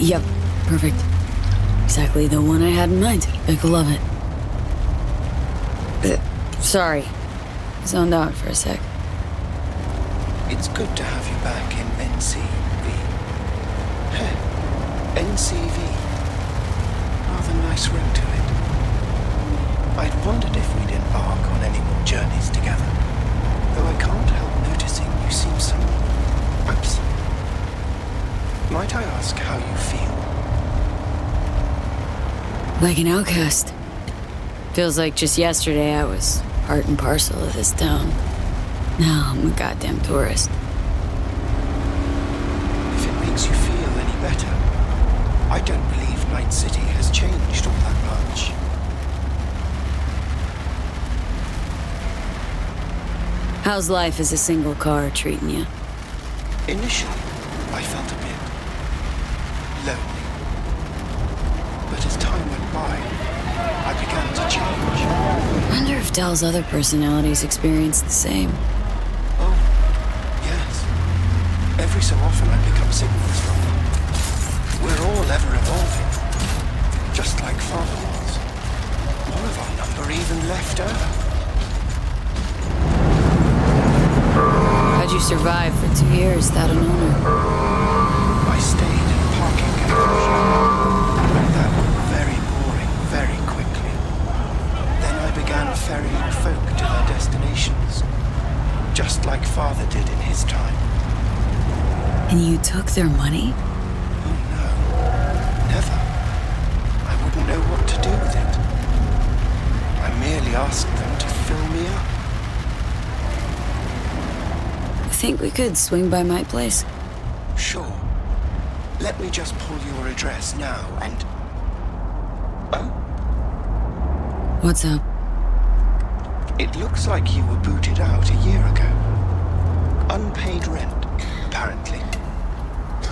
Yep, perfect. Exactly the one I had in mind. Klevv it. Sorry. Zoned out for a sec. It's good to have you back in NCV. NCV. Rather nice ring to it. I'd wondered if we'd embark on any more journeys together. Though I can't help noticing you seem somewhat absent. Might I ask how you feel? Like an outcast. Feels like just yesterday I was part and parcel of this town. Now I'm a goddamn tourist. If it makes you feel any better, I don't believe Night City has changed all that much. How's life as a single car treating you? Initially, I felt a bit lonely. But as time went by, I began to change. I wonder if Del's other personalities experience the same. Oh, yes. Every so often I pick up signals from them. We're all ever evolving. Just like Father was. One of our number even left Earth. How'd you survive for 2 years without an owner? I stayed in a parking garage. And that got very boring very quickly. Then I began ferrying folk to their destinations. Just like Father did in his time. And you took their money? Oh no, never. I wouldn't know what to do with it. I merely asked them to fill me up. I think we could swing by my place. Sure. Let me just pull your address now and... Oh? What's up? It looks like you were booted out a year ago. Unpaid rent, apparently.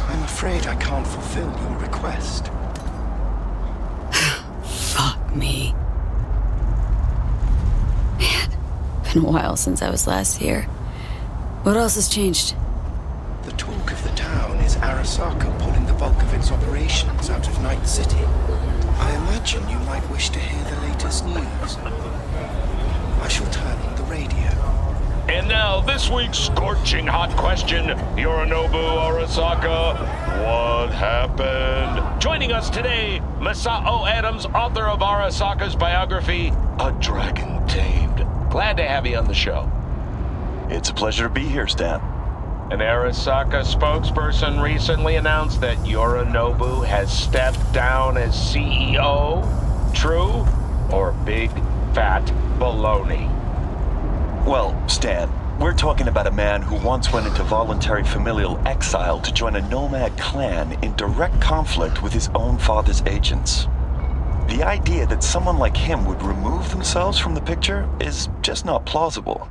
I'm afraid I can't fulfill your request. Fuck me. Man, been a while since I was last here. What else has changed? The talk of the town is Arasaka pulling the bulk of its operations out of Night City. I imagine you might wish to hear the latest news. I shall turn on the radio. And now, this week's scorching hot question, Yorinobu Arasaka, what happened? Joining us today, Masao Adams, author of Arasaka's biography, A Dragon Tamed. Glad to have you on the show. It's a pleasure to be here, Stan. An Arasaka spokesperson recently announced that Yorinobu has stepped down as CEO. True or big, fat baloney? Well, Stan, we're talking about a man who once went into voluntary familial exile to join a nomad clan in direct conflict with his own father's agents. The idea that someone like him would remove themselves from the picture is just not plausible.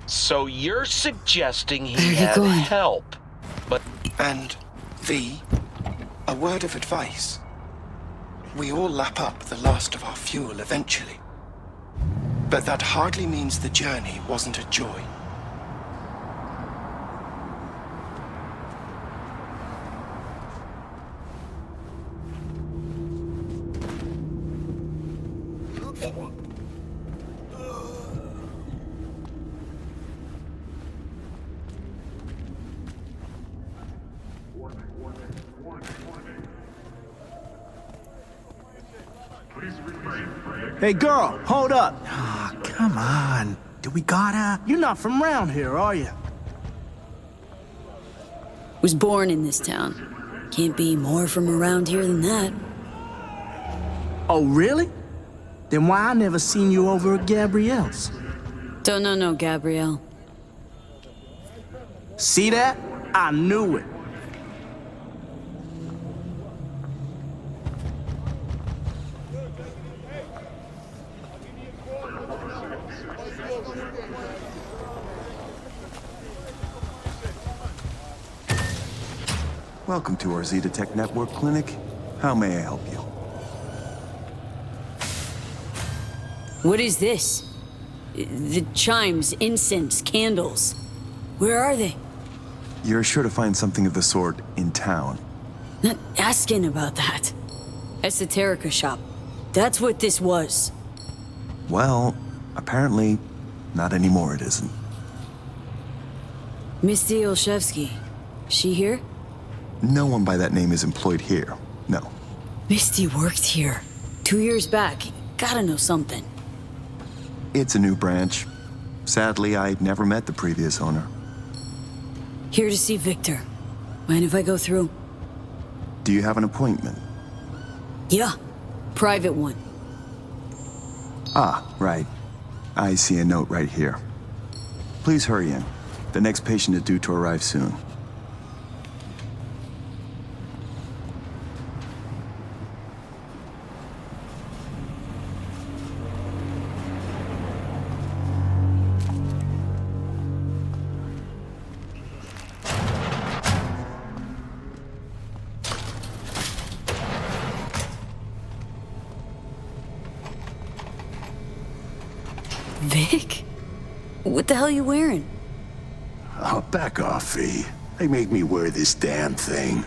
So you're suggesting he Where are you had going? help, but... And, V, a word of advice. We all lap up the last of our fuel eventually. But that hardly means the journey wasn't a joy. Hey girl, hold up. Ah, come on. Do we gotta? You're not from around here, are you? Was born in this town. Can't be more from around here than that. Oh, really? Then why I never seen you over at Gabrielle's? Don't know no Gabrielle. See that? I knew it. Welcome to our Zetatech Network Clinic. How may I help you? What is this? The chimes, incense, candles. Where are they? You're sure to find something of the sort in town. Not asking about that. Esoterica shop. That's what this was. Well, apparently, not anymore it isn't. Misty Olszewski. She here? No one by that name is employed here. No. Misty worked here. 2 years back. Gotta know something. It's a new branch. Sadly, I never met the previous owner. Here to see Victor. Mind if I go through? Do you have an appointment? Yeah. Private one. Ah, right. I see a note right here. Please hurry in. The next patient is due to arrive soon. Vic? What the hell are you wearing? Oh, back off, V. They make me wear this damn thing.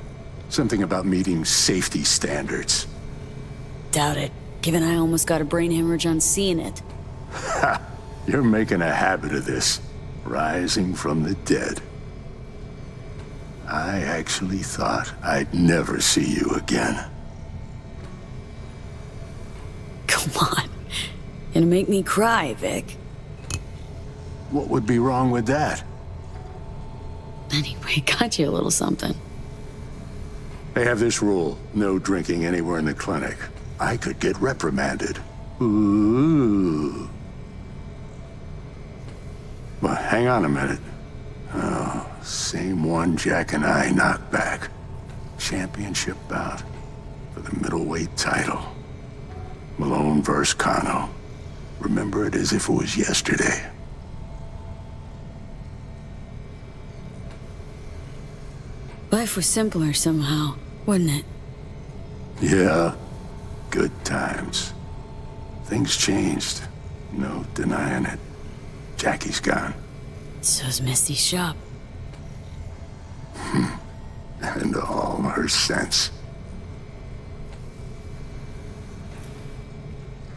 Something about meeting safety standards. Doubt it, given I almost got a brain hemorrhage on seeing it. Ha! You're making a habit of this. Rising from the dead. I actually thought I'd never see you again. Come on. Gonna make me cry, Vic. What would be wrong with that? Anyway, got you a little something. They have this rule, no drinking anywhere in the clinic. I could get reprimanded. Ooh. Well, hang on a minute. Oh, same one Jack and I knocked back. Championship bout for the middleweight title. Malone versus Kano. Remember it as if it was yesterday. Life was simpler somehow, wasn't it? Yeah, good times. Things changed. No denying it. Jackie's gone. So's Misty's shop. And all her sense.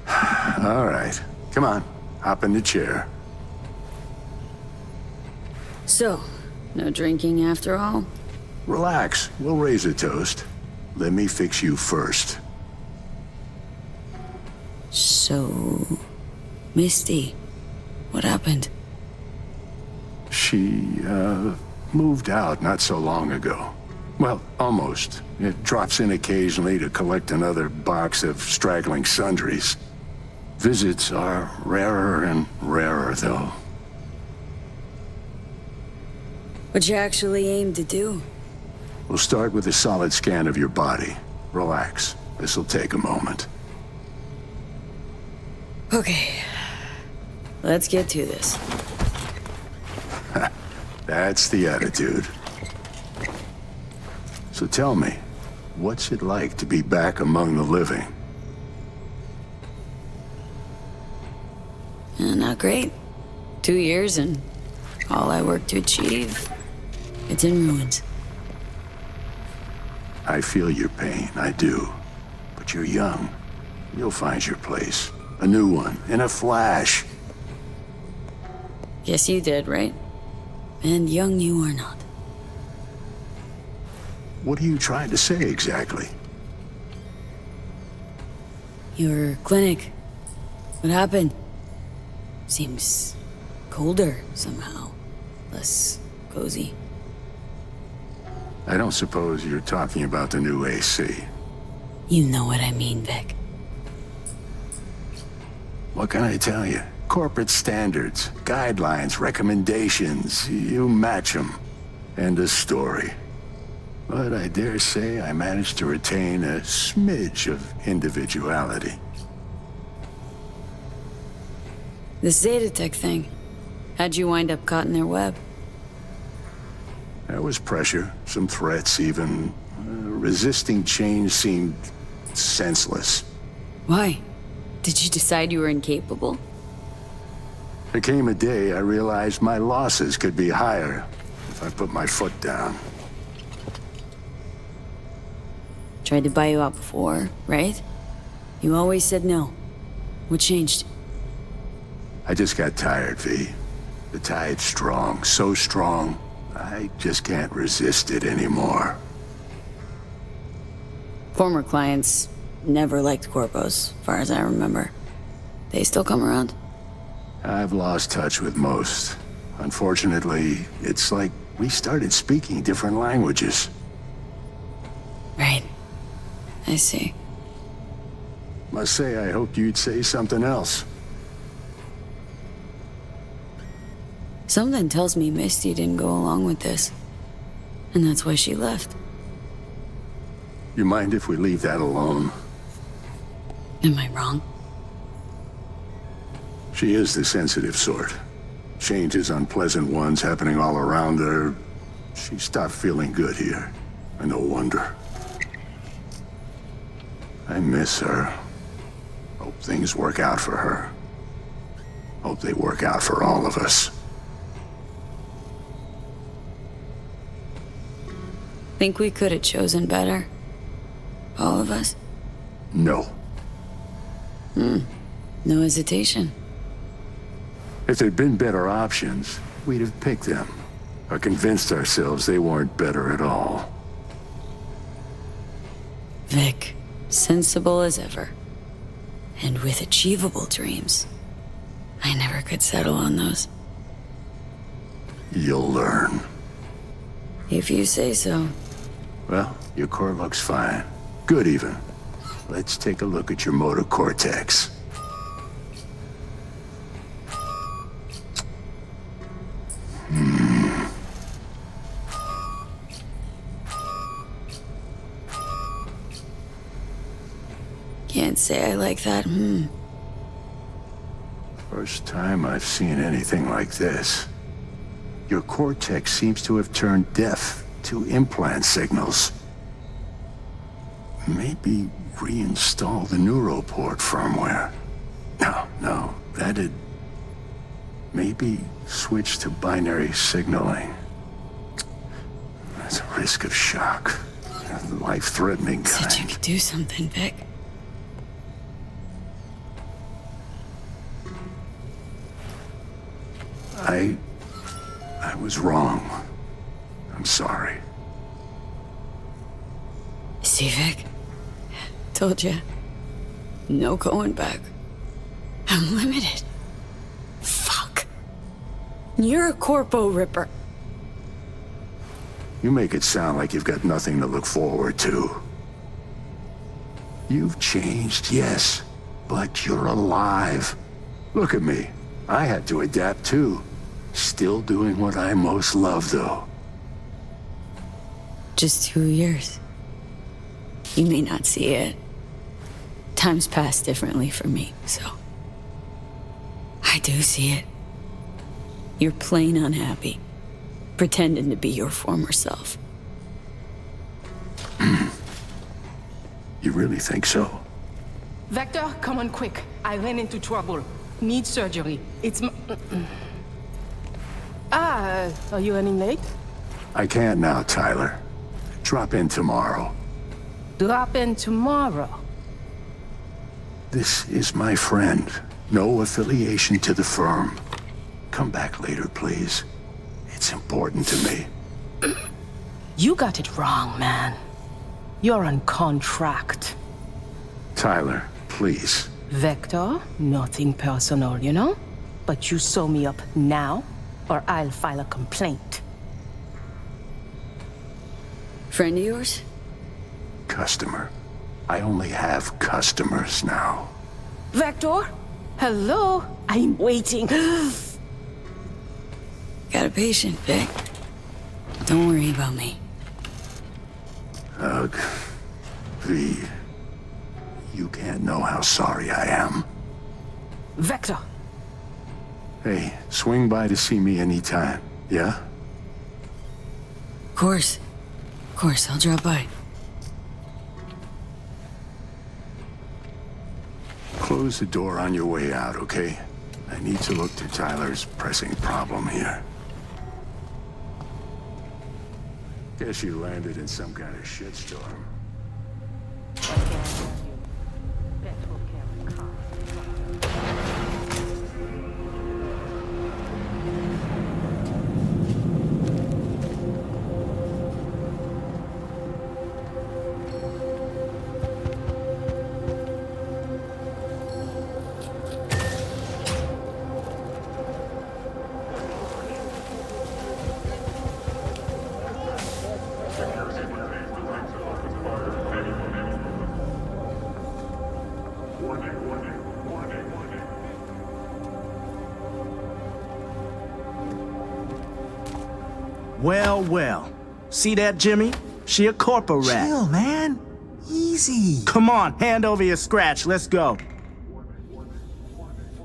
All right, come on, hop in the chair. So, no drinking after all? Relax, we'll raise a toast. Let me fix you first. So... Misty, what happened? She, moved out not so long ago. Well, almost. It drops in occasionally to collect another box of straggling sundries. Visits are rarer and rarer, though. What'd you actually aim to do? We'll start with a solid scan of your body. Relax. This'll take a moment. Okay. Let's get to this. That's the attitude. So tell me, what's it like to be back among the living? Not great. 2 years and all I worked to achieve, it's in ruins. I feel your pain, I do. But you're young. You'll find your place. A new one, in a flash. Guess you did, right? And young you are not. What are you trying to say exactly? Your clinic. What happened? Seems colder somehow. Less cozy. I don't suppose you're talking about the new AC. You know what I mean, Vic. What can I tell you? Corporate standards, guidelines, recommendations, you match them. End of story. But I dare say I managed to retain a smidge of individuality. The Zetatech thing. How'd you wind up caught in their web? There was pressure, some threats even. Resisting change seemed senseless. Why? Did you decide you were incapable? There came a day I realized my losses could be higher if I put my foot down. Tried to buy you out before, right? You always said no. What changed? I just got tired, V. The tide's strong, so strong, I just can't resist it anymore. Former clients never liked corpos, as far as I remember. They still come around? I've lost touch with most. Unfortunately, it's like we started speaking different languages. Right. I see. Must say, I hoped you'd say something else. Something tells me Misty didn't go along with this. And that's why she left. You mind if we leave that alone? Am I wrong? She is the sensitive sort. Changes, unpleasant ones happening all around her. She stopped feeling good here. And no wonder. I miss her. Hope things work out for her. Hope they work out for all of us. Think we could have chosen better? All of us? No. No hesitation. If there'd been better options, we'd have picked them. Or convinced ourselves they weren't better at all. Vic, sensible as ever. And with achievable dreams. I never could settle on those. You'll learn. If you say so. Well, your core looks fine. Good even. Let's take a look at your motor cortex. Can't say I like that. First time I've seen anything like this. Your cortex seems to have turned deaf to implant signals. Maybe reinstall the neuroport firmware. No, that'd... Maybe switch to binary signaling. That's a risk of shock. Life-threatening kind. Said you could do something, Vic. I was wrong. I'm sorry. See, Vic? Told ya. No going back. I'm limited. Fuck. You're a corpo ripper. You make it sound like you've got nothing to look forward to. You've changed, yes, but you're alive. Look at me. I had to adapt too. Still doing what I most love, though. Just 2 years. You may not see it. Time's passed differently for me, so... I do see it. You're plain unhappy. Pretending to be your former self. You really think so? Vector, come on quick. I ran into trouble. Need surgery. It's are you running late? I can't now, Tyler. Drop in tomorrow. Drop in tomorrow. This is my friend. No affiliation to the firm. Come back later, please. It's important to me. You got it wrong, man. You're on contract. Tyler, please. Vector, nothing personal, you know? But you sew me up now, or I'll file a complaint. Friend of yours? Customer. I only have customers now. Vector? Hello? I'm waiting. Got a patient, Vic. Don't worry about me. Ugh. V. You can't know how sorry I am. Vector! Hey, swing by to see me anytime, yeah? Of course. Of course, I'll drop by. Close the door on your way out, okay? I need to look to Tyler's pressing problem here. Guess you landed in some kind of shitstorm. Well, well. See that, Jimmy? She a corpo rat. Chill, man. Easy. Come on, hand over your scratch. Let's go.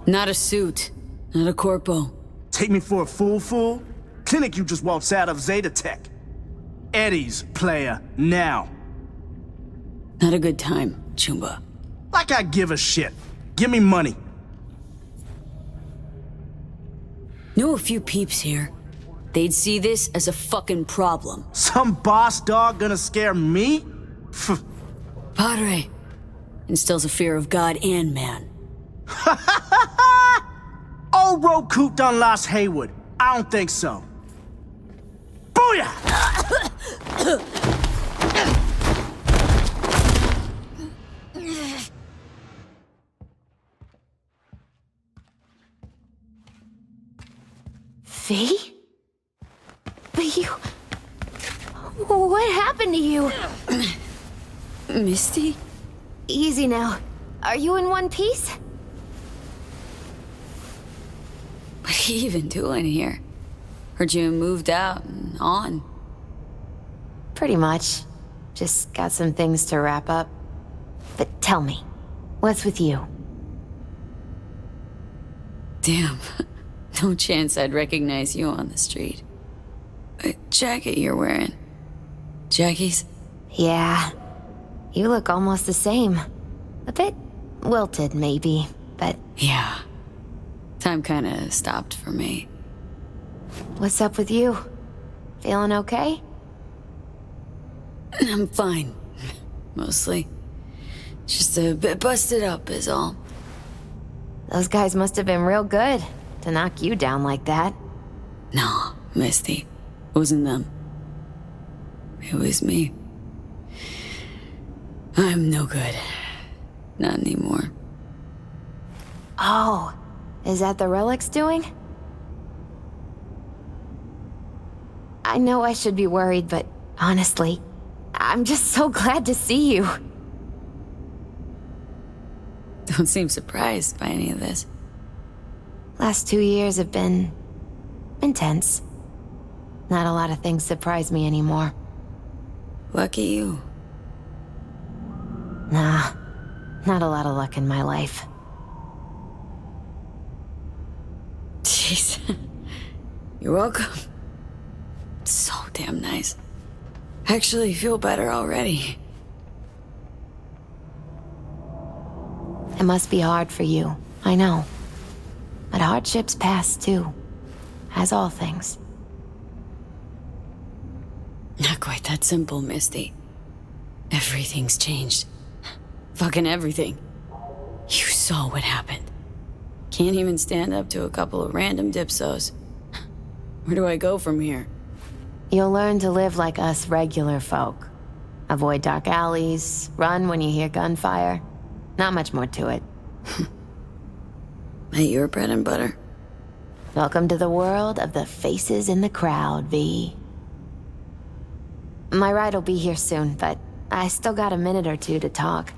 Not a suit. Not a corpo. Take me for a fool? Clinic you just waltzed out of Zeta Tech. Eddie's, player, now. Not a good time, Chumba. Like I give a shit. Give me money. Know a few peeps here. They'd see this as a fucking problem. Some boss dog gonna scare me? Padre instills a fear of God and man. Old road cooped on Las Haywood. I don't think so. Booyah! V? But you... What happened to you? Misty? Easy now. Are you in one piece? What are you even doing here? Heard you moved out and on. Pretty much. Just got some things to wrap up. But tell me, what's with you? Damn. No chance I'd recognize you on the street. A jacket you're wearing. Jackie's? Yeah. You look almost the same. A bit wilted, maybe, but... Yeah. Time kinda stopped for me. What's up with you? Feeling okay? I'm fine. Mostly. Just a bit busted up is all. Those guys must have been real good to knock you down like that. No, Misty. It wasn't them. It was me. I'm no good. Not anymore. Oh, is that the Relic's doing? I know I should be worried, but honestly, I'm just so glad to see you. Don't seem surprised by any of this. Last 2 years have been intense. Not a lot of things surprise me anymore. Lucky you. Nah, not a lot of luck in my life. Jeez. You're welcome. So damn nice. Actually feel better already. It must be hard for you, I know. But hardships pass too, as all things. Not quite that simple, Misty. Everything's changed. Fucking everything. You saw what happened. Can't even stand up to a couple of random dipsos. Where do I go from here? You'll learn to live like us regular folk. Avoid dark alleys, run when you hear gunfire. Not much more to it. Ain't your bread and butter? Welcome to the world of the faces in the crowd, V. My ride will be here soon, but I still got a minute or two to talk.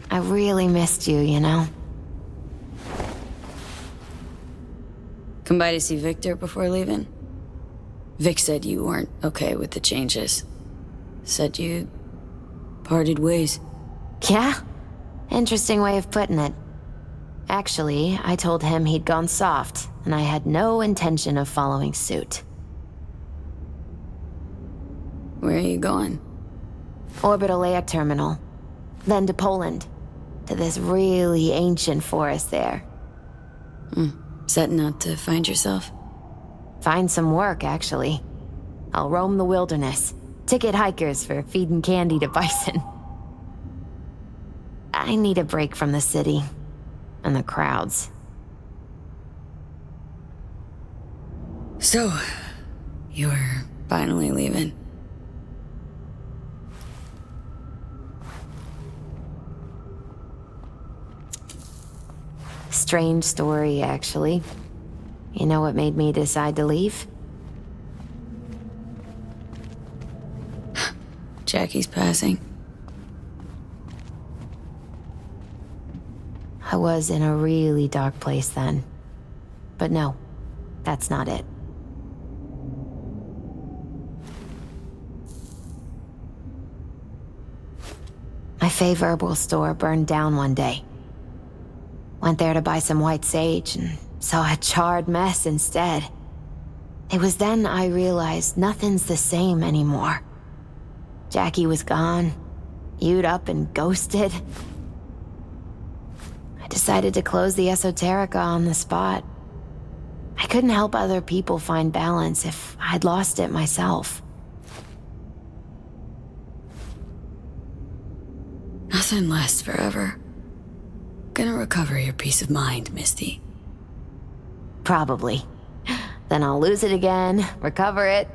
I really missed you, you know? Come by to see Victor before leaving? Vic said you weren't okay with the changes. Said you parted ways. Yeah? Interesting way of putting it. Actually, I told him he'd gone soft, and I had no intention of following suit. Where are you going? Orbital air terminal. Then to Poland. To this really ancient forest there. Setting out to find yourself? Find some work, actually. I'll roam the wilderness. Ticket hikers for feeding candy to bison. I need a break from the city. And the crowds. So, you're finally leaving? Strange story, actually. You know what made me decide to leave? Jackie's passing. I was in a really dark place then. But no, that's not it. My favorite herbal store burned down one day. Went there to buy some white sage and saw a charred mess instead. It was then I realized nothing's the same anymore. Jackie was gone, You'd up and ghosted. I decided to close the Esoterica on the spot. I couldn't help other people find balance if I'd lost it myself. Nothing lasts forever. Gonna recover your peace of mind, Misty. Probably. Then I'll lose it again, recover it.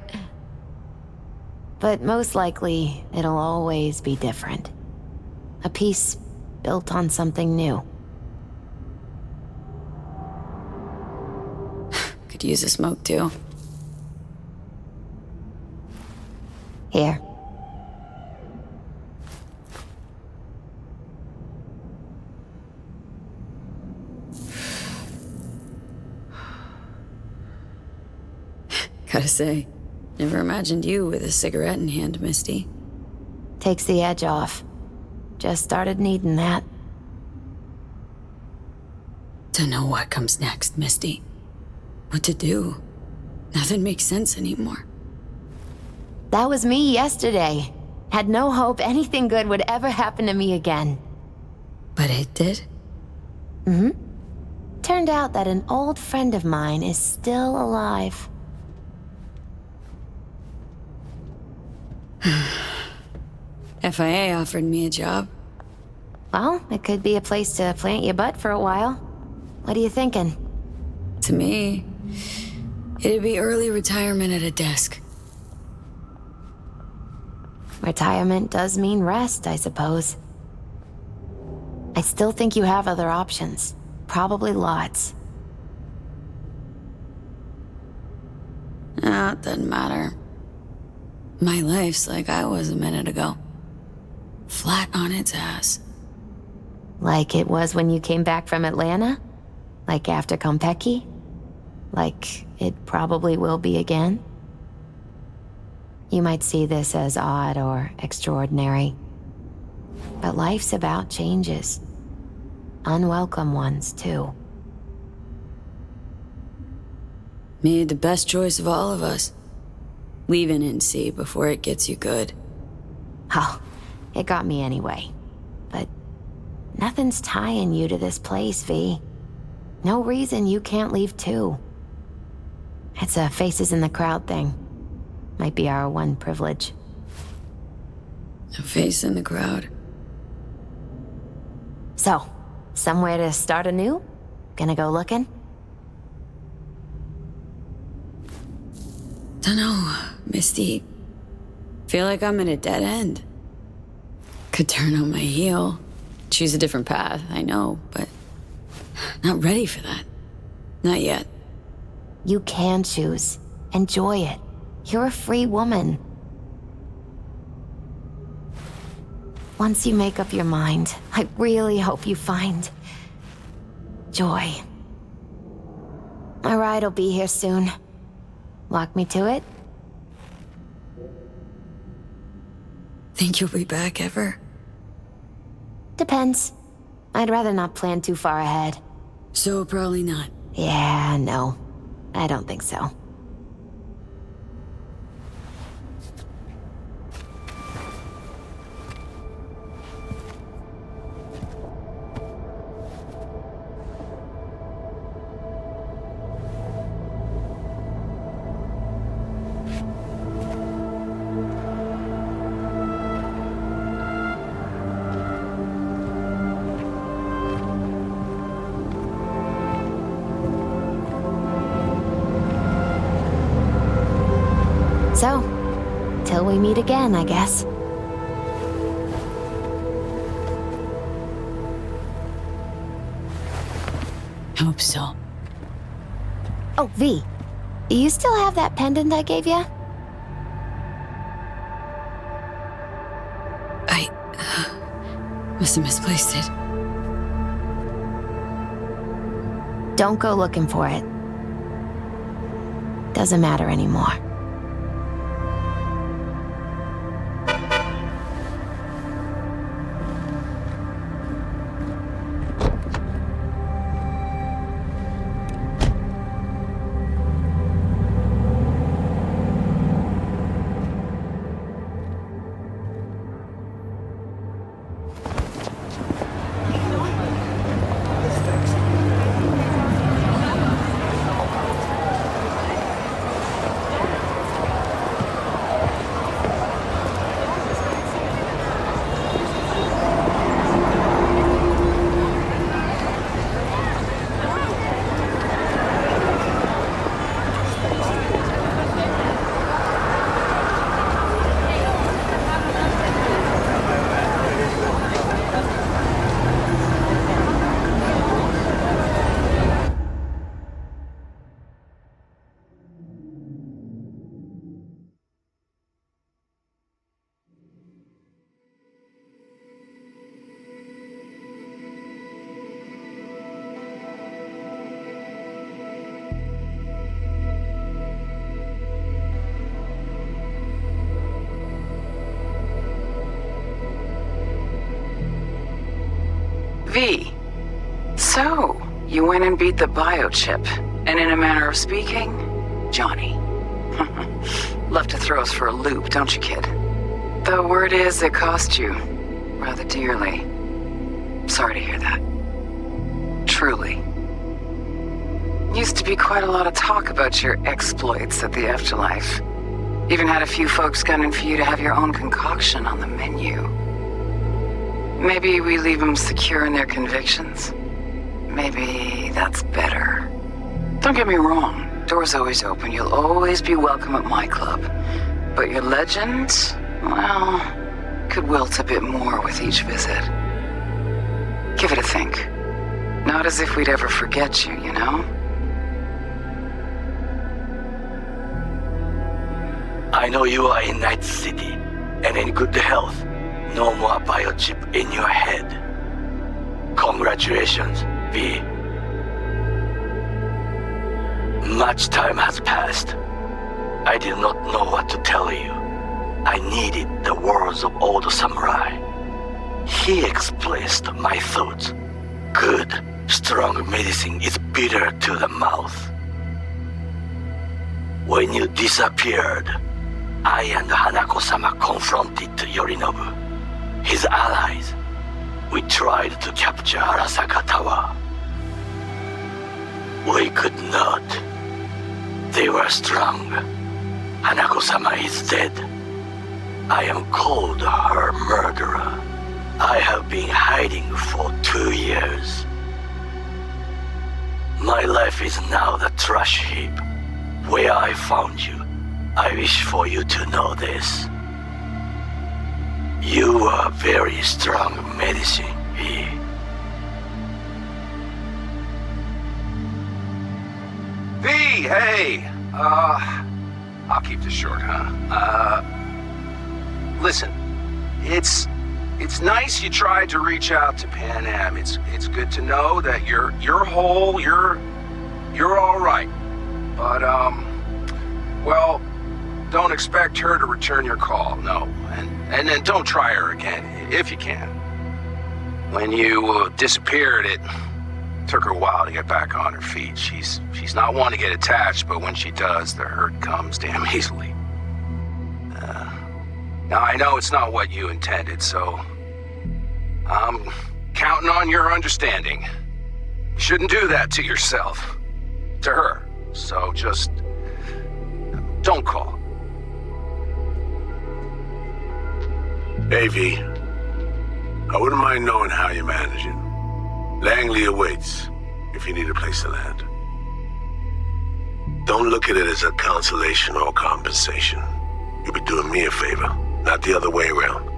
But most likely, it'll always be different. A piece built on something new. Could use a smoke too. Here. Gotta say, never imagined you with a cigarette in hand, Misty. Takes the edge off. Just started needing that. To know what comes next, Misty. What to do. Nothing makes sense anymore. That was me yesterday. Had no hope anything good would ever happen to me again. But it did? Mm-hmm. Turned out that an old friend of mine is still alive. FIA offered me a job. Well, it could be a place to plant your butt for a while. What are you thinking? To me, it'd be early retirement at a desk. Retirement does mean rest, I suppose. I still think you have other options. Probably lots. No, it doesn't matter. My life's like I was a minute ago. Flat on its ass. Like it was when you came back from Atlanta? Like after Kompeki? Like it probably will be again? You might see this as odd or extraordinary. But life's about changes. Unwelcome ones, too. Made the best choice of all of us. Leaving NC before it gets you good. Oh, it got me anyway. But nothing's tying you to this place, V. No reason you can't leave too. It's a faces in the crowd thing. Might be our one privilege. A face in the crowd. So, somewhere to start anew? Gonna go looking? Dunno, Misty. Feel like I'm at a dead end. Could turn on my heel, choose a different path, I know, but not ready for that. Not yet. You can choose. Enjoy it. You're a free woman. Once you make up your mind, I really hope you find joy. My ride will be here soon. Walk me to it? Think you'll be back ever? Depends. I'd rather not plan too far ahead. So probably not. Yeah, no. I don't think so. So, till we meet again, I guess. Hope so. Oh, V. Do you still have that pendant I gave you? I must have misplaced it. Don't go looking for it. Doesn't matter anymore. V. So, you went and beat the biochip. And in a manner of speaking, Johnny. Love to throw us for a loop, don't you, kid? The word is it cost you rather dearly. Sorry to hear that. Truly. Used to be quite a lot of talk about your exploits at the afterlife. Even had a few folks gunning for you to have your own concoction on the menu. Maybe we leave them secure in their convictions. Maybe that's better. Don't get me wrong, door's always open. You'll always be welcome at my club. But your legend, well, could wilt a bit more with each visit. Give it a think. Not as if we'd ever forget you, you know? I know you are in Night City, and in good health. No more biochip in your head. Congratulations, V. Much time has passed. I did not know what to tell you. I needed the words of old samurai. He expressed my thoughts. Good, strong medicine is bitter to the mouth. When you disappeared, I and Hanako-sama confronted Yorinobu, his allies. We tried to capture Arasaka Tower. We could not. They were strong. Hanako-sama is dead. I am called her murderer. I have been hiding for 2 years. My life is now the trash heap where I found you. I wish for you to know this. You are very strong medicine, V. V, hey! I'll keep this short, huh? Listen, it's nice you tried to reach out to Pan Am. It's good to know that you're whole, you're all right. But, well, don't expect her to return your call, no. And then don't try her again, if you can. When you disappeared, it took her a while to get back on her feet. She's not one to get attached, but when she does, the hurt comes damn easily. Now, I know it's not what you intended, so I'm counting on your understanding. You shouldn't do that to yourself, to her. So just don't call. Hey, V. I wouldn't mind knowing how you're managing. Langley awaits if you need a place to land. Don't look at it as a consolation or compensation. You'll be doing me a favor, not the other way around.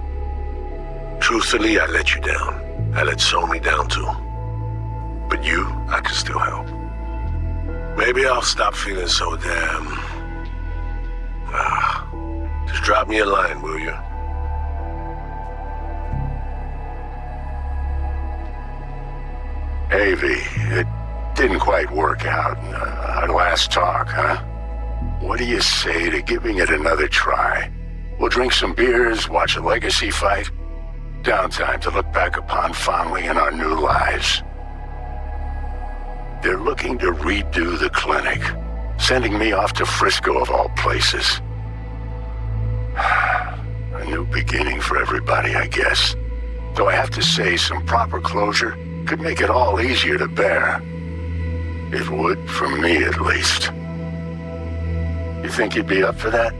Truthfully, I let you down. I let Somi down too. But you, I can still help. Maybe I'll stop feeling so damn... just drop me a line, will you? Hey, V, it didn't quite work out in our last talk, huh? What do you say to giving it another try? We'll drink some beers, watch a legacy fight. Downtime to look back upon fondly in our new lives. They're looking to redo the clinic, sending me off to Frisco of all places. A new beginning for everybody, I guess. Though I have to say, some proper closure could make it all easier to bear. It would, for me at least. You think you'd be up for that?